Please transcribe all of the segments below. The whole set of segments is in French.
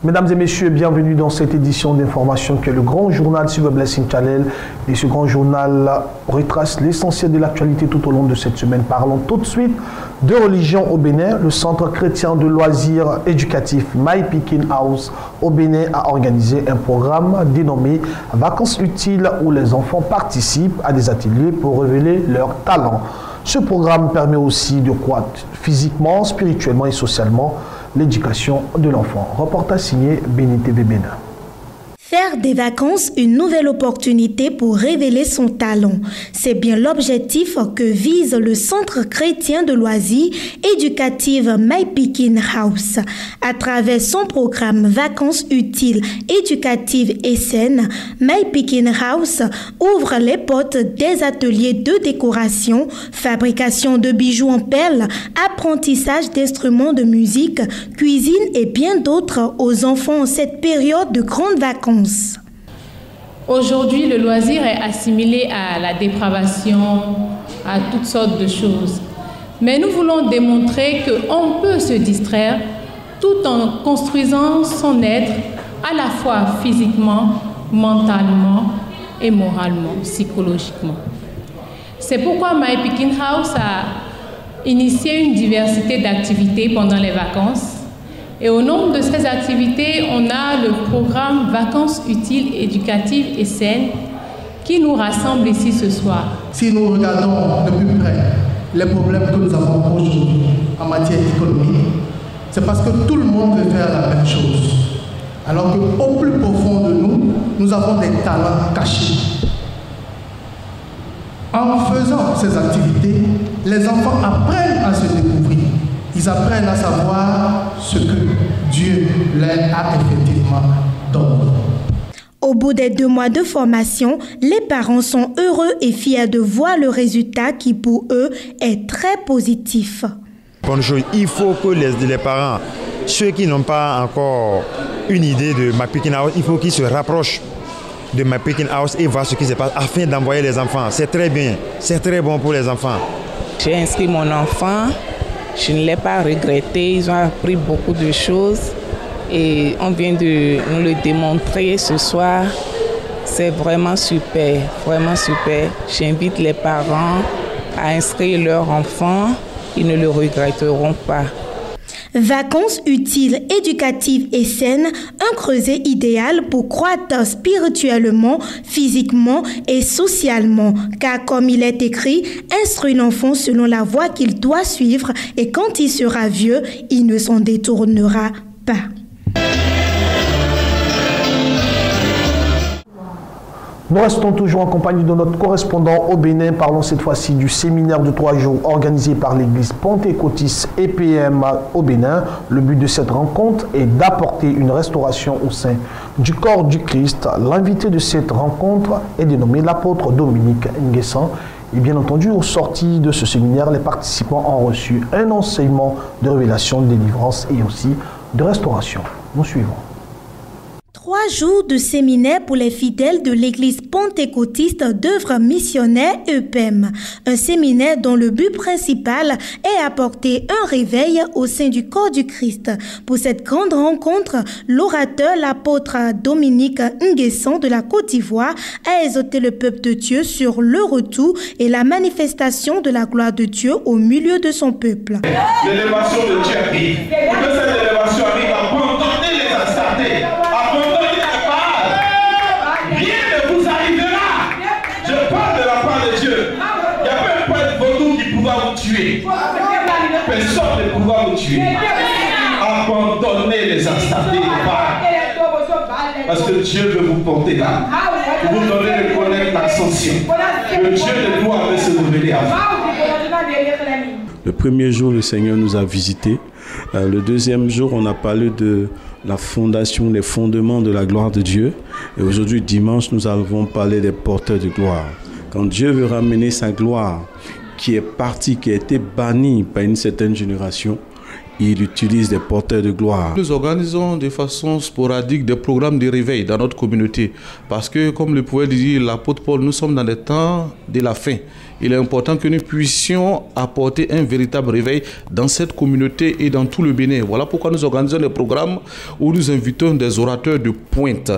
Mesdames et messieurs, bienvenue dans cette édition d'information qui est le grand journal sur le Blessing Channel. Et ce grand journal retrace l'essentiel de l'actualité tout au long de cette semaine. Parlons tout de suite de religion au Bénin. Le centre chrétien de loisirs éducatifs My Pikin House au Bénin a organisé un programme dénommé Vacances utiles où les enfants participent à des ateliers pour révéler leurs talents. Ce programme permet aussi de croître physiquement, spirituellement et socialement l'éducation de l'enfant. Reportage signé Bénin TV Bénin. Faire des vacances une nouvelle opportunité pour révéler son talent. C'est bien l'objectif que vise le Centre chrétien de loisirs éducatifs My Pikin House. À travers son programme Vacances utiles, éducatives et saines, My Pikin House ouvre les portes des ateliers de décoration, fabrication de bijoux en perles, apprentissage d'instruments de musique, cuisine et bien d'autres aux enfants en cette période de grandes vacances. Aujourd'hui, le loisir est assimilé à la dépravation, à toutes sortes de choses. Mais nous voulons démontrer qu'on peut se distraire tout en construisant son être à la fois physiquement, mentalement et moralement, psychologiquement. C'est pourquoi My Pikin House a initié une diversité d'activités pendant les vacances. Et au nombre de ces activités, on a le programme Vacances utiles, éducatives et saines qui nous rassemble ici ce soir. Si nous regardons de plus près les problèmes que nous avons aujourd'hui en matière économique, c'est parce que tout le monde veut faire la même chose. Alors qu'au plus profond de nous, nous avons des talents cachés. En faisant ces activités, les enfants apprennent à se découvrir. Ils apprennent à savoir ce que Dieu leur a effectivement donné. Au bout des 2 mois de formation, les parents sont heureux et fiers de voir le résultat qui pour eux est très positif. Bonjour, il faut que les parents, ceux qui n'ont pas encore une idée de My Pikin House, il faut qu'ils se rapprochent de My Pikin House et voir ce qui se passe afin d'envoyer les enfants. C'est très bien, c'est très bon pour les enfants. J'ai inscrit mon enfant. Je ne l'ai pas regretté, ils ont appris beaucoup de choses et on vient de nous le démontrer ce soir. C'est vraiment super, vraiment super. J'invite les parents à inscrire leurs enfants, ils ne le regretteront pas. Vacances utiles, éducatives et saines, un creuset idéal pour croître spirituellement, physiquement et socialement. Car comme il est écrit, instruis l'enfant selon la voie qu'il doit suivre et quand il sera vieux, il ne s'en détournera pas. Nous restons toujours en compagnie de notre correspondant au Bénin. Parlons cette fois-ci du séminaire de 3 jours organisé par l'église pentecôtiste EPM au Bénin. Le but de cette rencontre est d'apporter une restauration au sein du corps du Christ. L'invité de cette rencontre est dénommé l'apôtre Dominique Nguessan. Et bien entendu, au sorti de ce séminaire, les participants ont reçu un enseignement de révélation, de délivrance et aussi de restauration. Nous suivons. 3 jours de séminaire pour les fidèles de l'église pentecôtiste d'œuvre missionnaire EPM. Un séminaire dont le but principal est apporter un réveil au sein du corps du Christ. Pour cette grande rencontre, l'orateur, l'apôtre Dominique Nguessan de la Côte d'Ivoire, a exhorté le peuple de Dieu sur le retour et la manifestation de la gloire de Dieu au milieu de son peuple. L'élévation de Dieu arrive. Pour que cette élévation arrive, abandonnez les astartés. Personne ne pourra vous tuer. Abandonnez les astartés de Baal. Parce que Dieu veut vous porter là. Pour vous donner de connaître l'ascension. Le Dieu de gloire veut se révéler à vous. Le premier jour, le Seigneur nous a visités. Le deuxième jour, on a parlé de la fondation, les fondements de la gloire de Dieu. Et aujourd'hui, dimanche, nous avons parlé des porteurs de gloire. Quand Dieu veut ramener sa gloire, qui est partie, qui a été bannie par une certaine génération, il utilise des porteurs de gloire. Nous organisons de façon sporadique des programmes de réveil dans notre communauté parce que, comme le pouvait dire l'apôtre Paul, nous sommes dans des temps de la fin. Il est important que nous puissions apporter un véritable réveil dans cette communauté et dans tout le Bénin. Voilà pourquoi nous organisons des programmes où nous invitons des orateurs de pointe.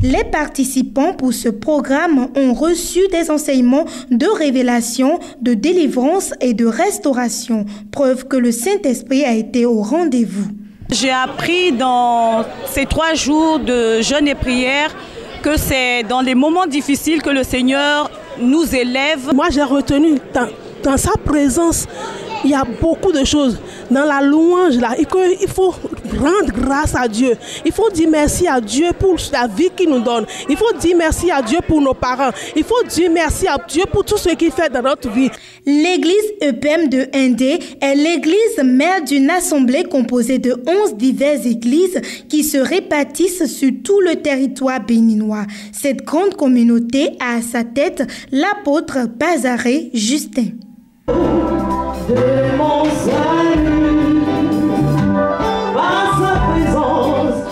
Les participants pour ce programme ont reçu des enseignements de révélation, de délivrance et de restauration, preuve que le Saint-Esprit a été au rendez-vous. J'ai appris dans ces 3 jours de jeûne et prière que c'est dans les moments difficiles que le Seigneur nous élève. Moi, j'ai retenu dans sa présence, il y a beaucoup de choses. Dans la louange, là, il faut rendre grâce à Dieu. Il faut dire merci à Dieu pour la vie qu'il nous donne. Il faut dire merci à Dieu pour nos parents. Il faut dire merci à Dieu pour tout ce qu'il fait dans notre vie. L'église EPM de Indé est l'église mère d'une assemblée composée de 11 diverses églises qui se répartissent sur tout le territoire béninois. Cette grande communauté a à sa tête l'apôtre Bazaré Justin. De mon salut, par sa présence,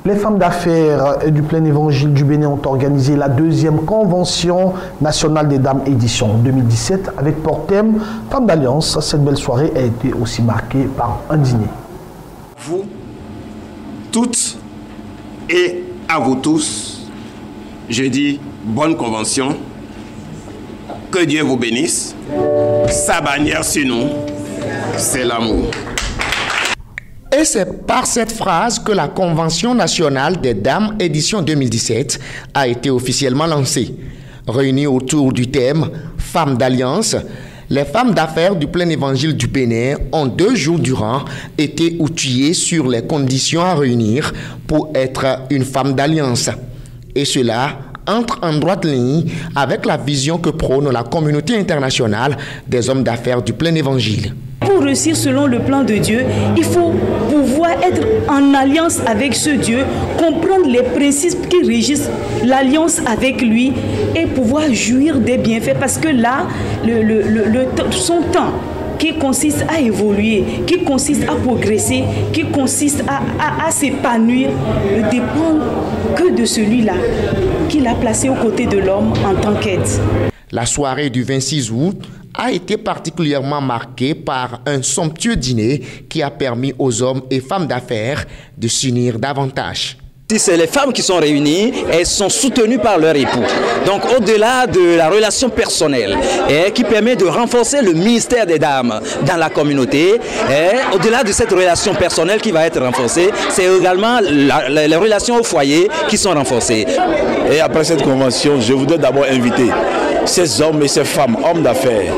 Les femmes d'affaires du plein évangile du Bénin ont organisé la 2e convention nationale des dames édition 2017 avec pour thème Femmes d'Alliance. Cette belle soirée a été aussi marquée par un dîner. Vous toutes et à vous tous, je dis bonne convention. Que Dieu vous bénisse. Sa bannière sur nous, c'est l'amour. Et c'est par cette phrase que la Convention nationale des dames édition 2017 a été officiellement lancée. Réunies autour du thème Femmes d'Alliance, les femmes d'affaires du plein évangile du Bénin ont 2 jours durant été outillées sur les conditions à réunir pour être une femme d'alliance. Et cela entre en droite ligne avec la vision que prône la communauté internationale des hommes d'affaires du plein évangile. Pour réussir selon le plan de Dieu, il faut pouvoir être en alliance avec ce Dieu, comprendre les principes qui régissent l'alliance avec lui et pouvoir jouir des bienfaits parce que là, son temps qui consiste à évoluer, qui consiste à progresser, qui consiste à s'épanouir, ne dépend que de celui-là qu'il a placé aux côtés de l'homme en tant qu'aide. La soirée du 26 août a été particulièrement marquée par un somptueux dîner qui a permis aux hommes et femmes d'affaires de s'unir davantage. Si c'est les femmes qui sont réunies, elles sont soutenues par leur époux. Donc au-delà de la relation personnelle qui permet de renforcer le ministère des dames dans la communauté, au-delà de cette relation personnelle qui va être renforcée, c'est également les relations au foyer qui sont renforcées. Et après cette convention, je voudrais d'abord inviter ces hommes et ces femmes, hommes d'affaires,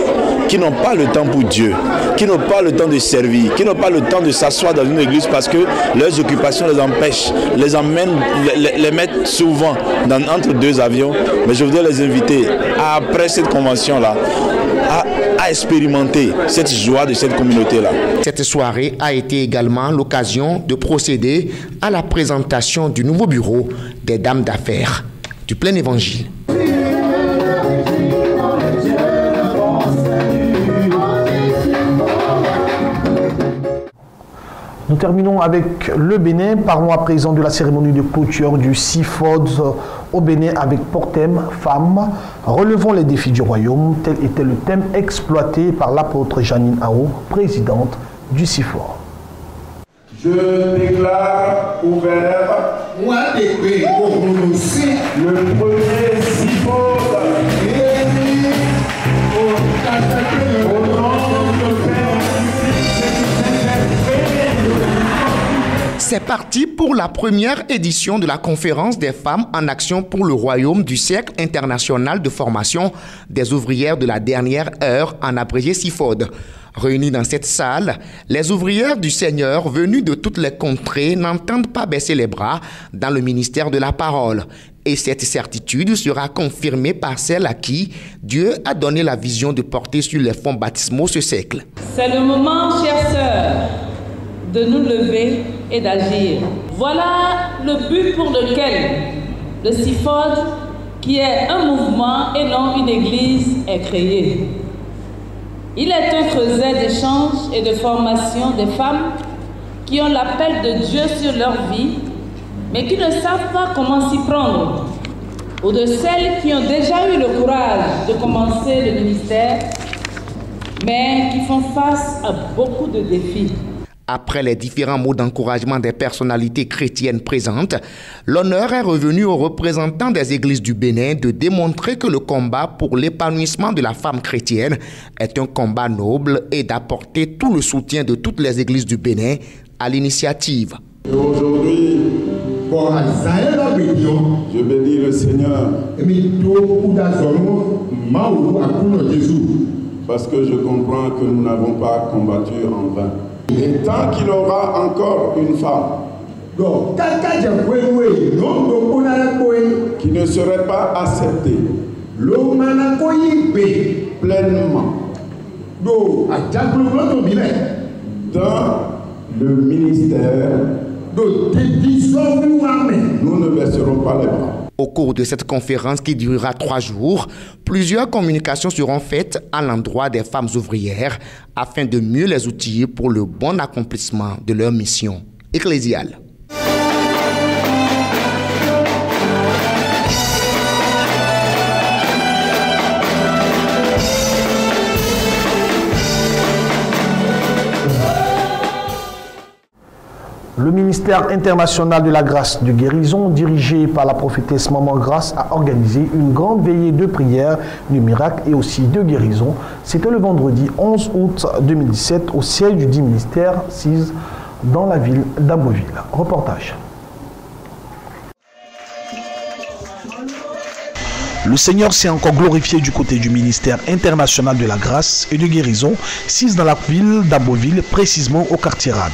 qui n'ont pas le temps pour Dieu, qui n'ont pas le temps de servir, qui n'ont pas le temps de s'asseoir dans une église parce que leurs occupations les empêchent, les emmènent, les mettent souvent entre 2 avions. Mais je voudrais les inviter, après cette convention-là, à expérimenter cette joie de cette communauté-là. Cette soirée a été également l'occasion de procéder à la présentation du nouveau bureau des dames d'affaires du plein évangile. Nous terminons avec le Bénin. Parlons à présent de la cérémonie de clôture du CIFOD au Bénin avec pour thème Femmes. Relevons les défis du royaume. Tel était le thème exploité par l'apôtre Janine Ao, présidente du CIFOD. Je déclare ouvert le premier CIFOD au nom de Père. C'est parti pour la première édition de la conférence des femmes en action pour le royaume du Cercle international de formation des ouvrières de la dernière heure, en abrégé CIFOD. Réunies dans cette salle, les ouvrières du Seigneur venues de toutes les contrées n'entendent pas baisser les bras dans le ministère de la parole. Et cette certitude sera confirmée par celle à qui Dieu a donné la vision de porter sur les fonds baptismaux ce siècle. C'est le moment, chères sœurs, de nous lever et d'agir. Voilà le but pour lequel le CIFOD, qui est un mouvement et non une église, est créé. Il est un creuset d'échange et de formation des femmes qui ont l'appel de Dieu sur leur vie, mais qui ne savent pas comment s'y prendre, ou de celles qui ont déjà eu le courage de commencer le ministère, mais qui font face à beaucoup de défis. Après les différents mots d'encouragement des personnalités chrétiennes présentes, l'honneur est revenu aux représentants des églises du Bénin de démontrer que le combat pour l'épanouissement de la femme chrétienne est un combat noble et d'apporter tout le soutien de toutes les églises du Bénin à l'initiative. Aujourd'hui, je bénis le Seigneur parce que je comprends que nous n'avons pas combattu en vain. Et tant qu'il aura encore une femme qui ne serait pas acceptée pleinement dans le ministère, nous ne baisserons pas les bras. Au cours de cette conférence qui durera 3 jours, plusieurs communications seront faites à l'endroit des femmes ouvrières afin de mieux les outiller pour le bon accomplissement de leur mission ecclésiale. Le ministère international de la grâce de guérison, dirigé par la prophétesse Maman Grâce, a organisé une grande veillée de prière, de miracles et aussi de guérison. C'était le vendredi 11 août 2017 au siège du dit ministère 6 dans la ville d'Abbeville. Reportage. Le Seigneur s'est encore glorifié du côté du ministère international de la grâce et de guérison 6 dans la ville d'Abbeville, précisément au quartier Rade.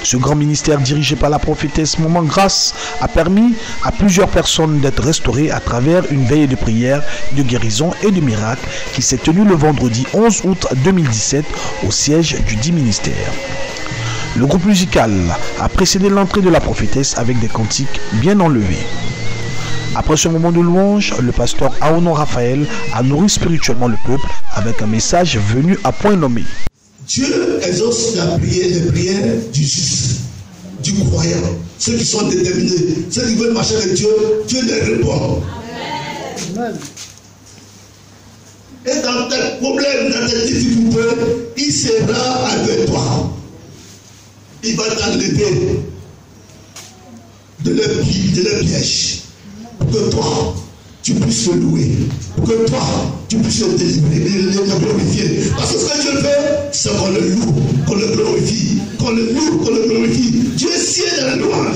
Ce grand ministère dirigé par la prophétesse Maman Grâce a permis à plusieurs personnes d'être restaurées à travers une veillée de prière, de guérison et de miracles qui s'est tenue le vendredi 11 août 2017 au siège du dit ministère. Le groupe musical a précédé l'entrée de la prophétesse avec des cantiques bien enlevés. Après ce moment de louange, le pasteur Aonon Raphaël a nourri spirituellement le peuple avec un message venu à point nommé. Dieu exauce la prière, les prières du juste, du croyant. Ceux qui sont déterminés, ceux qui veulent marcher avec Dieu, Dieu les répond. Amen. Et dans tes problèmes, dans tes difficultés, il sera avec toi. Il va t'enlever de leur piège. Pour que toi, tu puisses le louer. Pour que toi, tu puisses le délivrer, le glorifier. Parce que ce que Dieu fait, c'est qu'on le loue, qu'on le glorifie. Qu'on le loue, qu'on le glorifie. Dieu sied dans la louange.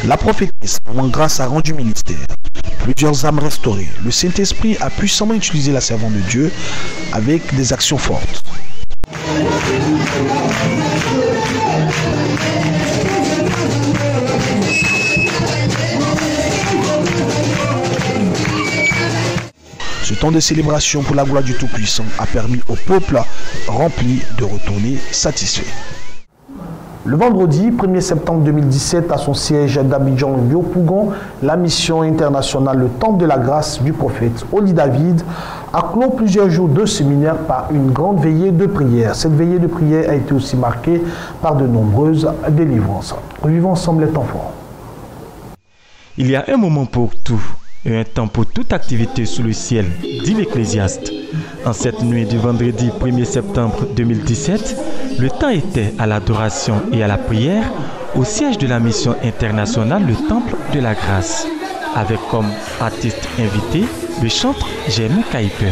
La prophétesse Maman Grâce a rendu ministère. Plusieurs âmes restaurées. Le Saint-Esprit a puissamment utilisé la servante de Dieu avec des actions fortes. Ce temps de célébration pour la gloire du Tout-Puissant a permis au peuple rempli de retourner satisfait. Le vendredi 1er septembre 2017, à son siège d'Abidjan Yopougon, la mission internationale Le Temple de la Grâce du prophète Oli David a clos plusieurs jours de séminaire par une grande veillée de prière. Cette veillée de prière a été aussi marquée par de nombreuses délivrances. Vivons ensemble les temps forts. Il y a un moment pour tout et un temps pour toute activité sous le ciel, dit l'Ecclésiaste. En cette nuit du vendredi 1er septembre 2017, le temps était à l'adoration et à la prière au siège de la mission internationale Le Temple de la Grâce, avec comme artiste invité le chanteur Germain Kuiper.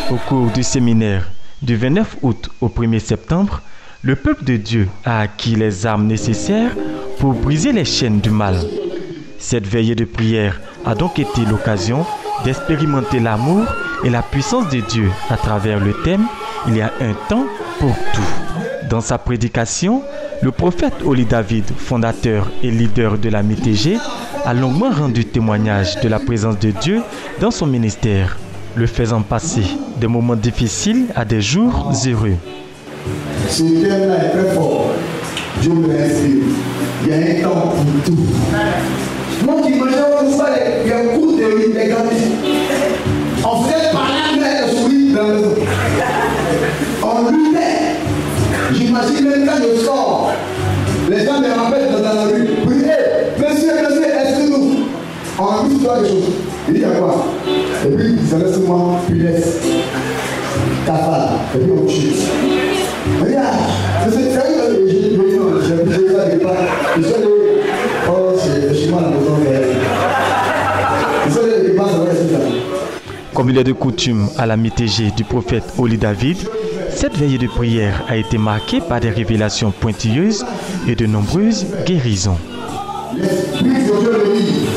Au cours du séminaire du 29 août au 1er septembre, le peuple de Dieu a acquis les armes nécessaires pour briser les chaînes du mal. Cette veillée de prière a donc été l'occasion d'expérimenter l'amour et la puissance de Dieu à travers le thème « Il y a un temps pour tout ». Dans sa prédication, le prophète Oli David, fondateur et leader de la MITG, a longuement rendu témoignage de la présence de Dieu dans son ministère. le faisant passer des moments difficiles à des jours heureux. Ce thème-là est très fort. Dieu me respire. Il y a un temps pour tout. Moi qui mangeais les coups de riz, les grands. On faisait parler avec les souris dans le dos. On luttait. J'imagine même quand je sors, les gens me rappellent dans la rue. Oui, monsieur, excusez-nous. On a vu toi des choses. Il dit à quoi? Et puis il s'en laisse moi, puis laisse. Cafard. Et puis on tue. Regarde, c'est sérieux, j'ai ça quelque part. Je suis allé, oh, c'est chez moi à la maison. Je suis allé quelque part, ça va être ça. Comme il est de coutume à la MTG du prophète Oli David, cette veillée de prière a été marquée par des révélations pointilleuses et de nombreuses guérisons. L'Esprit de Dieu le dit,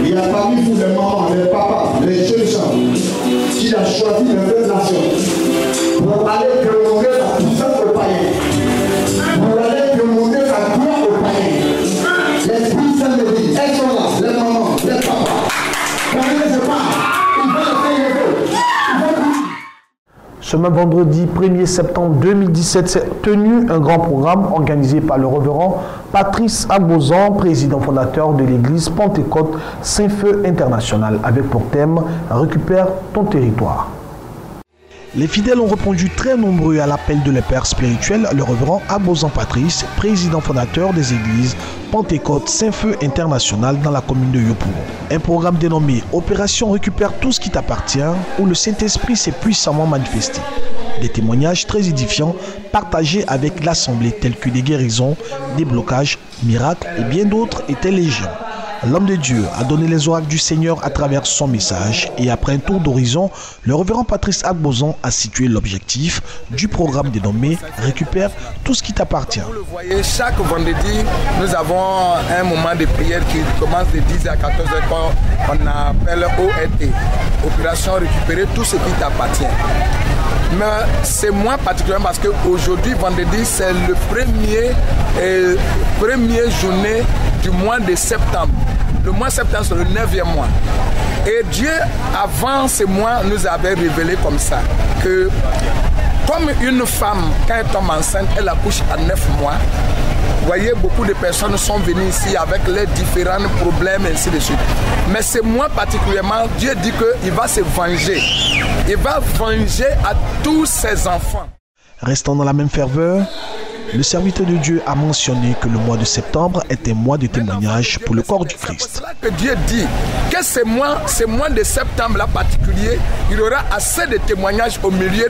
il y a parmi vous les mamans, les papas, les jeunes gens, qui a choisi de faire nation pour aller demander la puissance au païen, pour aller demander sa gloire au païen. L'Esprit Saint le dit, elles sont là, les mamans, les papas. Quand ils ne se parlent, ils vont le faire les autres. Ce même vendredi 1er septembre 2017 s'est tenu un grand programme organisé par le révérend Patrice Agbozan, président fondateur de l'église Pentecôte Saint-Feu International, avec pour thème « Récupère ton territoire ». Les fidèles ont répondu très nombreux à l'appel de leur père spirituel, le révérend Agbozan Patrice, président fondateur des églises Pentecôte Saint-Feu International dans la commune de Yopougon. Un programme dénommé Opération Récupère tout ce qui t'appartient, où le Saint-Esprit s'est puissamment manifesté. Des témoignages très édifiants partagés avec l'Assemblée tels que des guérisons, des blocages, miracles et bien d'autres étaient légion. L'homme de Dieu a donné les oracles du Seigneur à travers son message et après un tour d'horizon, le révérend Patrice Agbozan a situé l'objectif du programme dénommé « Récupère tout ce qui t'appartient ». Vous le voyez, chaque vendredi, nous avons un moment de prière qui commence de 10 à 14 h quand on appelle ORT, Opération Récupérer tout ce qui t'appartient. Mais c'est moins particulièrement parce qu'aujourd'hui, vendredi, c'est le premier journée du mois de septembre. Le mois de septembre, c'est le 9e mois. Et Dieu, avant ce mois, nous avait révélé comme ça, que comme une femme, quand elle tombe enceinte, elle accouche à 9 mois. Vous voyez, beaucoup de personnes sont venues ici avec les différents problèmes, ainsi de suite. Mais ce mois particulièrement, Dieu dit qu'il va se venger. Il va venger à tous ses enfants. Restant dans la même ferveur, le serviteur de Dieu a mentionné que le mois de septembre est un mois de témoignage pour le corps du Christ. C'est pour cela que Dieu dit que ce mois de septembre là particulier, il y aura assez de témoignages au milieu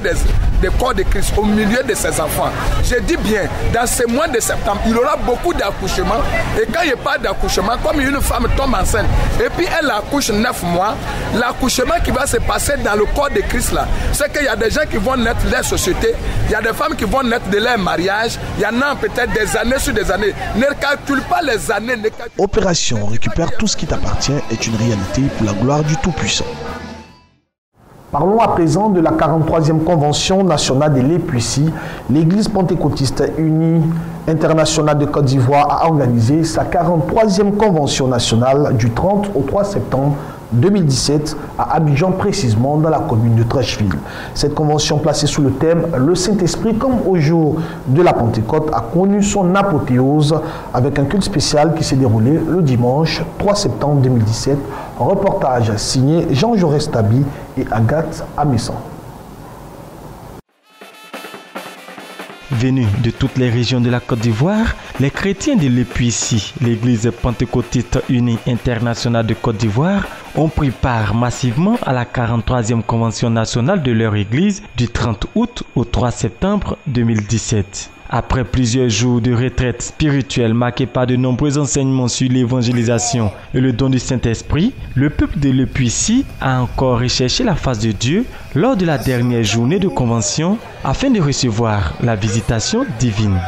des corps de Christ, au milieu de ses enfants. Je dis bien, dans ce mois de septembre, il y aura beaucoup d'accouchements. Et quand il n'y a pas d'accouchement, comme une femme tombe enceinte et puis elle accouche 9 mois, l'accouchement qui va se passer dans le corps de Christ là, c'est qu'il y a des gens qui vont naître de leur société, il y a des femmes qui vont naître de leur mariage. Il y en a peut-être des années sur des années. Ne calcule pas les années. Opération Récupère tout ce qui t'appartient est une réalité pour la gloire du Tout-Puissant. Parlons à présent de la 43e Convention nationale de l'Épuissi. L'Église pentecôtiste unie internationale de Côte d'Ivoire a organisé sa 43e Convention nationale du 30 au 3 septembre 2017 à Abidjan, précisément dans la commune de Trècheville. Cette convention placée sous le thème « Le Saint-Esprit comme au jour de la Pentecôte » a connu son apothéose avec un culte spécial qui s'est déroulé le dimanche 3 septembre 2017. Reportage signé Jean Jaurès Tabi et Agathe Amessan. Venus de toutes les régions de la Côte d'Ivoire, les chrétiens de l'Épuissi, l'Église pentecôtiste unie internationale de Côte d'Ivoire, ont pris part massivement à la 43e Convention nationale de leur Église du 30 août au 3 septembre 2017. Après plusieurs jours de retraite spirituelle marqués par de nombreux enseignements sur l'évangélisation et le don du Saint-Esprit, le peuple de l'Épuissi a encore recherché la face de Dieu lors de la dernière journée de convention afin de recevoir la visitation divine.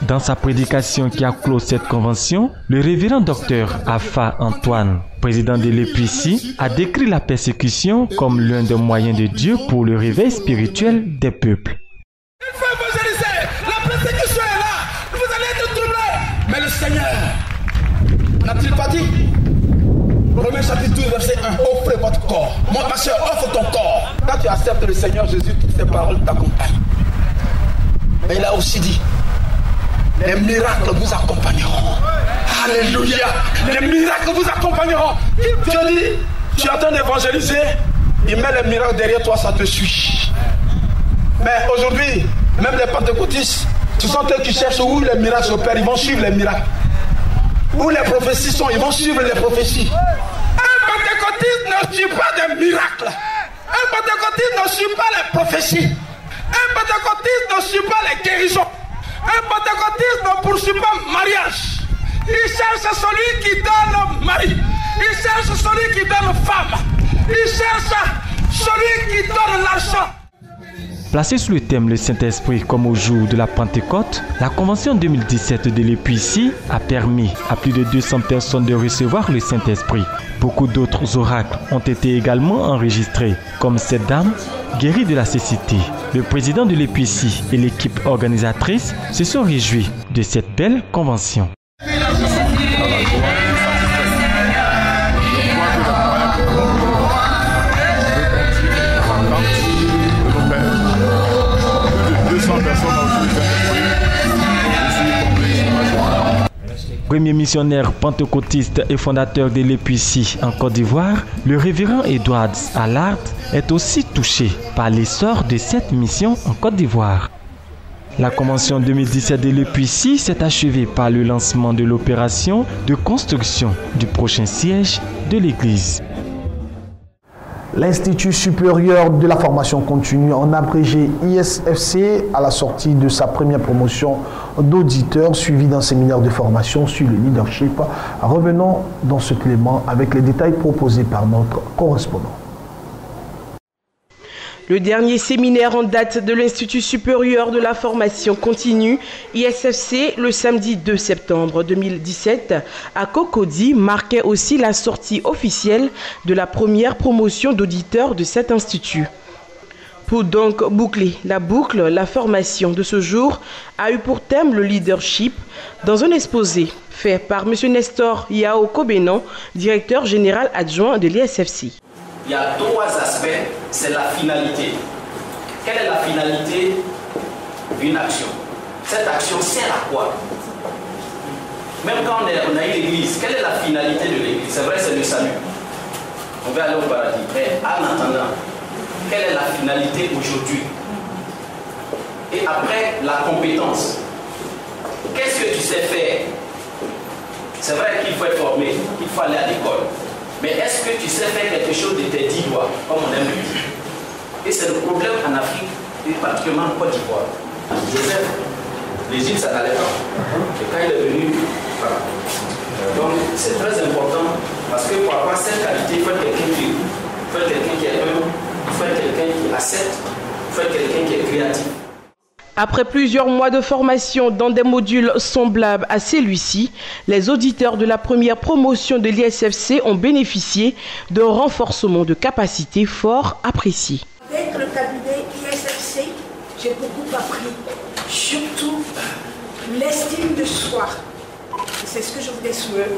Dans sa prédication qui a clos cette convention, le révérend docteur Afa Antoine, président de l'Épuissi, a décrit la persécution comme l'un des moyens de Dieu pour le réveil spirituel des peuples. Mais le Seigneur n'a-t-il pas dit? Romains Romains chapitre 12, verset 1. Offrez votre corps. Mon pasteur, offre ton corps. Quand tu acceptes le Seigneur Jésus, toutes ces paroles t'accompagnent. Mais il a aussi dit, les miracles vous accompagneront. Alléluia. Les miracles vous accompagneront. Dieu dit, tu es en train d'évangéliser, il met les miracles derrière toi, ça te suit. Mais aujourd'hui, même les pentecôtistes, ce sont eux qui cherchent où les miracles s'opèrent, ils vont suivre les miracles. Où les prophéties sont, ils vont suivre les prophéties. Un pentecôtiste ne suit pas des miracles. Un pentecôtiste ne suit pas les prophéties. Un pentecôtiste ne suit pas les guérisons. Un pentecôtiste ne poursuit pas mariage. Il cherche celui qui donne mari. Il cherche celui qui donne femme. Il cherche celui qui donne l'argent. Placé sous le thème le Saint-Esprit comme au jour de la Pentecôte, la Convention 2017 de l'EPICI a permis à plus de 200 personnes de recevoir le Saint-Esprit. Beaucoup d'autres oracles ont été également enregistrés, comme cette dame guérie de la cécité. Le président de l'EPICI et l'équipe organisatrice se sont réjouis de cette belle convention. Premier missionnaire pentecôtiste et fondateur de l'EPICI en Côte d'Ivoire, le révérend Edward Allard est aussi touché par l'essor de cette mission en Côte d'Ivoire. La convention 2017 de l'EPICI s'est achevée par le lancement de l'opération de construction du prochain siège de l'Église. L'Institut supérieur de la formation continue, en abrégé ISFC, à la sortie de sa première promotion d'auditeurs suivi d'un séminaire de formation sur le leadership. Revenons dans ce élément avec les détails proposés par notre correspondant. Le dernier séminaire en date de l'Institut supérieur de la formation continue, ISFC, le samedi 2 septembre 2017, à Cocody, marquait aussi la sortie officielle de la première promotion d'auditeurs de cet institut. Pour donc boucler la boucle, la formation de ce jour a eu pour thème le leadership dans un exposé fait par M. Nestor Yao Kobenon, directeur général adjoint de l'ISFC. Il y a trois aspects, c'est la finalité. Quelle est la finalité d'une action? Cette action sert à quoi? Même quand on a eu l'église, quelle est la finalité de l'église? C'est vrai, c'est le salut. On va aller au paradis. Mais en attendant, quelle est la finalité aujourd'hui? Et après, la compétence. Qu'est-ce que tu sais faire? C'est vrai qu'il faut être formé, il faut aller à l'école. Mais est-ce que tu sais faire quelque chose de tes 10 doigts, comme on aime le dire? Et c'est le problème en Afrique, et particulièrement en Côte d'Ivoire. Joseph, les îles, ça n'allait pas. Et quand il est venu, voilà. Donc c'est très important, parce que pour avoir cette qualité, il faut être quelqu'un qui est humble, il faut être quelqu'un qui accepte, il faut être quelqu'un qui est créatif. Après plusieurs mois de formation dans des modules semblables à celui-ci, les auditeurs de la première promotion de l'ISFC ont bénéficié d'un renforcement de capacité fort apprécié. Avec le cabinet ISFC, j'ai beaucoup appris, surtout l'estime de soi. C'est ce que je voulais souhaiter.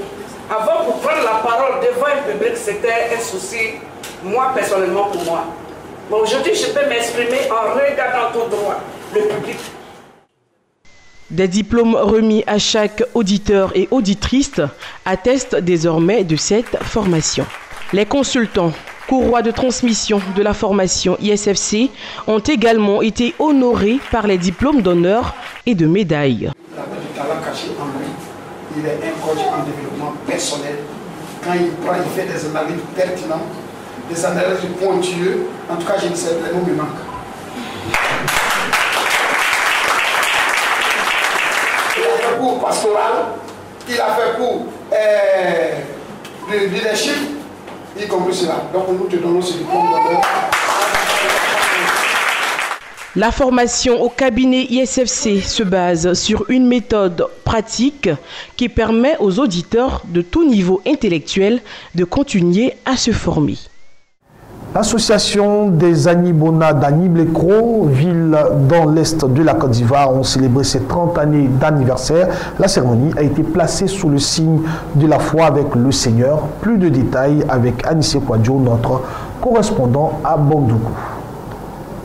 Avant, pour prendre la parole devant un public, c'était un souci, moi personnellement pour moi. Mais aujourd'hui, je peux m'exprimer en regardant tout droit. Le public. Des diplômes remis à chaque auditeur et auditrice attestent désormais de cette formation. Les consultants, courroies de transmission de la formation ISFC, ont également été honorés par les diplômes d'honneur et de médailles. Il a du talent caché en lui. Il est un coach en développement personnel. Quand il prend, il fait des analyses pertinentes, des analyses pointueuses. En tout cas, je ne sais pas, les mots me manquent. Il a fait cours pastoral, il a fait cours de leadership, y compris cela. Donc nous te donnons ce diplôme d'honneur. La formation au cabinet ISFC se base sur une méthode pratique qui permet aux auditeurs de tout niveau intellectuel de continuer à se former. L'association des Anibona d'Aniblecro, ville dans l'est de la Côte d'Ivoire, ont célébré ses 30 années d'anniversaire. La cérémonie a été placée sous le signe de la foi avec le Seigneur. Plus de détails avec Anissé Kwadjo, notre correspondant à Bandoukou.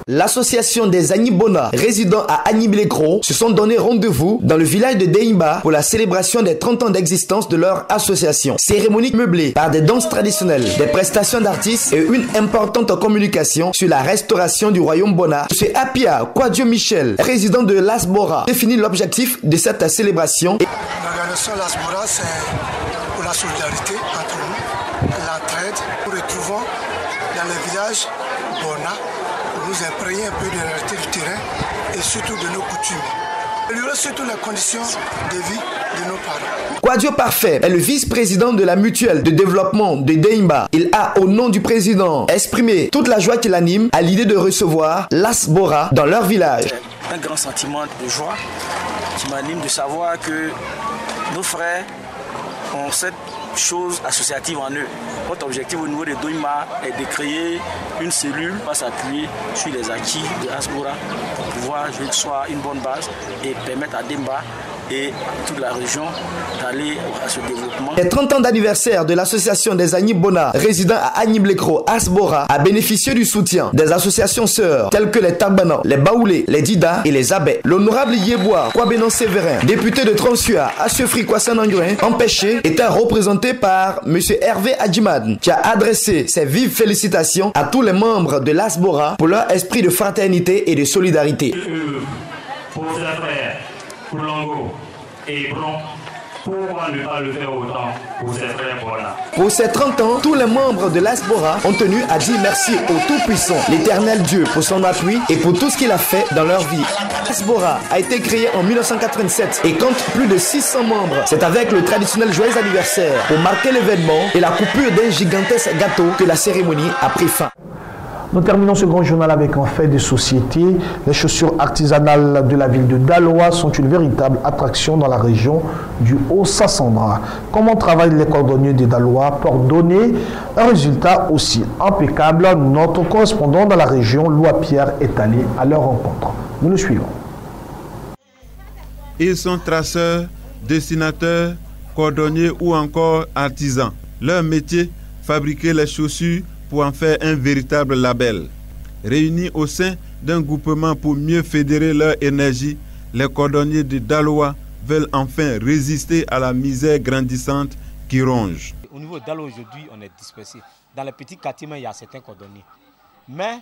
L'association des Anibona résidant à Aniblecro se sont donné rendez-vous dans le village de Deimba pour la célébration des 30 ans d'existence de leur association. Cérémonie meublée par des danses traditionnelles, des prestations d'artistes et une importante communication sur la restauration du royaume Bona. M. Apia Kwadjo Michel, président de l'Asbora, définit l'objectif de cette célébration. L'organisation l'Asbora, c'est pour la solidarité entre nous, l'entraide. Nous retrouvons dans les villages Bona, nous imprégner un peu de la réalité du terrain et surtout de nos coutumes. Améliorer surtout les conditions de vie de nos parents. Kwadjo Parfait est le vice-président de la mutuelle de développement de Deimba. Il a, au nom du président, exprimé toute la joie qui l'anime à l'idée de recevoir l'Asbora dans leur village. Un grand sentiment de joie qui m'anime de savoir que nos frères ont cette chose associative en eux. Notre objectif au niveau de Deimba est de créer une cellule qui va s'appuyer sur les acquis de Asbora pour pouvoir jouer soit une bonne base et permettre à Deimba et toute la région d'aller à ce développement. Les 30 ans d'anniversaire de l'association des Anibona résidant à Aniblecro, Asbora, a bénéficié du soutien des associations sœurs telles que les Tabana, les Baoulé, les Dida et les Abé. L'honorable Yebois Kwabenon Séverin, député de Transua, Achefri Kwassan-Anguin, empêché, était représenté par M. Hervé Adjimad, qui a adressé ses vives félicitations à tous les membres de l'Asbora pour leur esprit de fraternité et de solidarité. Pour ses frères, pour Longo et Bron, pourquoi ne pas le faire autant pour ses frères Bona? Pour ces 30 ans, tous les membres de l'Asbora ont tenu à dire merci au Tout-Puissant, l'Éternel Dieu, pour son appui et pour tout ce qu'il a fait dans leur vie. L'Asbora a été créé en 1987 et compte plus de 600 membres. C'est avec le traditionnel joyeux anniversaire pour marquer l'événement et la coupure d'un gigantesque gâteau que la cérémonie a pris fin. Nous terminons ce grand journal avec un fait de société. Les chaussures artisanales de la ville de Daloa sont une véritable attraction dans la région du Haut-Sassandra. Comment travaillent les cordonniers de Daloa pour donner un résultat aussi impeccable? Notre correspondant dans la région, Louis Pierre, est allé à leur rencontre. Nous le suivons. Ils sont traceurs, dessinateurs, cordonniers ou encore artisans. Leur métier, fabriquer les chaussures pour en faire un véritable label. Réunis au sein d'un groupement pour mieux fédérer leur énergie, les cordonniers de Daloa veulent enfin résister à la misère grandissante qui ronge. Au niveau de Daloa aujourd'hui, on est dispersé. Dans les petits quartiers, il y a certains cordonniers. Mais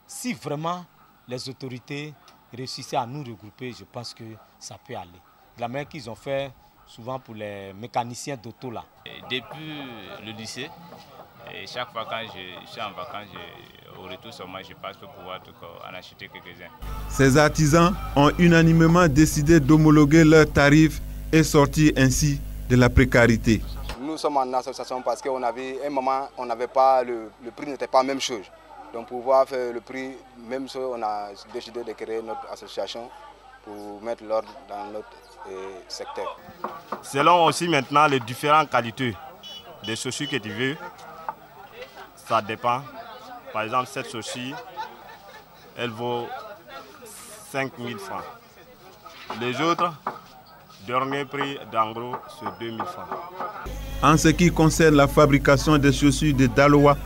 si vraiment les autorités réussissaient à nous regrouper, je pense que ça peut aller. De la manière qu'ils ont fait souvent pour les mécaniciens d'auto là. Depuis le lycée, et chaque fois quand je suis en vacances, au retour sur moi, je passe pour pouvoir en acheter quelques-uns. Ces artisans ont unanimement décidé d'homologuer leurs tarifs et sortir ainsi de la précarité. Nous sommes en association parce qu'un moment, on n'avait pas, le prix n'était pas la même chose. Donc pour pouvoir faire le prix, même chose, on a décidé de créer notre association pour mettre l'ordre dans notre secteur. Selon aussi maintenant les différentes qualités des chaussures que tu veux, ça dépend. Par exemple, cette chaussure, elle vaut 5 000 francs. Les autres, dernier prix d'en gros, c'est 2 000 francs. En ce qui concerne la fabrication des chaussures de Daloa,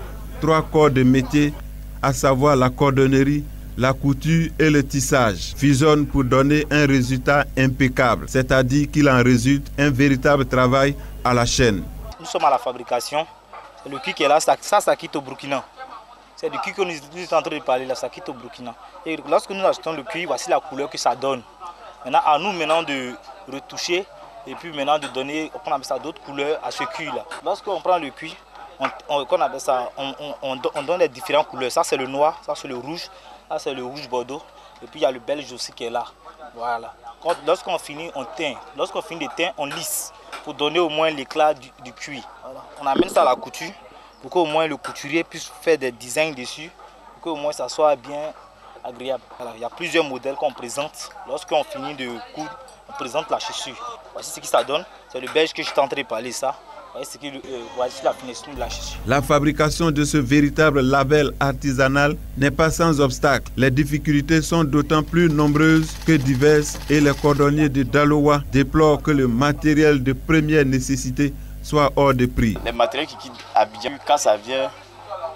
3 corps de métier, à savoir la cordonnerie, la couture et le tissage, fusionnent pour donner un résultat impeccable, c'est-à-dire qu'il en résulte un véritable travail à la chaîne. Nous sommes à la fabrication. Le cuir qui est là, ça quitte au Burkina. C'est du cuir que nous sommes en train de parler là, ça quitte au Burkina. Et lorsque nous achetons le cuir, voici la couleur que ça donne. Maintenant, à nous maintenant de retoucher et puis maintenant de donner, on appelle ça d'autres couleurs à ce cuir là. Lorsqu'on prend le cuir, on donne les différentes couleurs. Ça c'est le noir, ça c'est le rouge, ça c'est le rouge bordeaux. Et puis il y a le belge aussi qui est là. Voilà. Lorsqu'on finit, on teint. Lorsqu'on finit de teint, on lisse pour donner au moins l'éclat du cuir. Voilà. On amène ça à la couture pour qu'au moins le couturier puisse faire des designs dessus, pour qu'au moins ça soit bien agréable. Voilà. Il y a plusieurs modèles qu'on présente. Lorsqu'on finit de coudre, on présente la chaussure. Voici ce que ça donne. C'est le belge que je suis en train de parler ça. La fabrication de ce véritable label artisanal n'est pas sans obstacle. Les difficultés sont d'autant plus nombreuses que diverses et les cordonniers de Daloa déplorent que le matériel de première nécessité soit hors de prix. Les matériels qui quittent Abidjan, quand ça vient,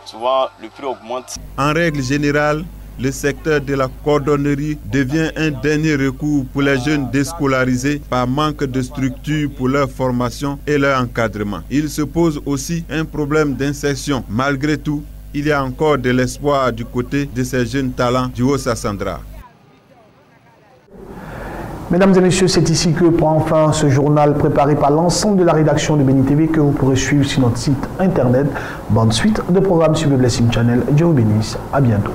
souvent le prix augmente. En règle générale, le secteur de la cordonnerie devient un dernier recours pour les jeunes déscolarisés par manque de structure pour leur formation et leur encadrement. Il se pose aussi un problème d'insertion. Malgré tout, il y a encore de l'espoir du côté de ces jeunes talents du Haut-Sassandra. Mesdames et messieurs, c'est ici que prend fin ce journal préparé par l'ensemble de la rédaction de Béni TV que vous pourrez suivre sur notre site internet. Bonne suite de programme sur le Blessing Channel. Dieu vous bénisse. À bientôt.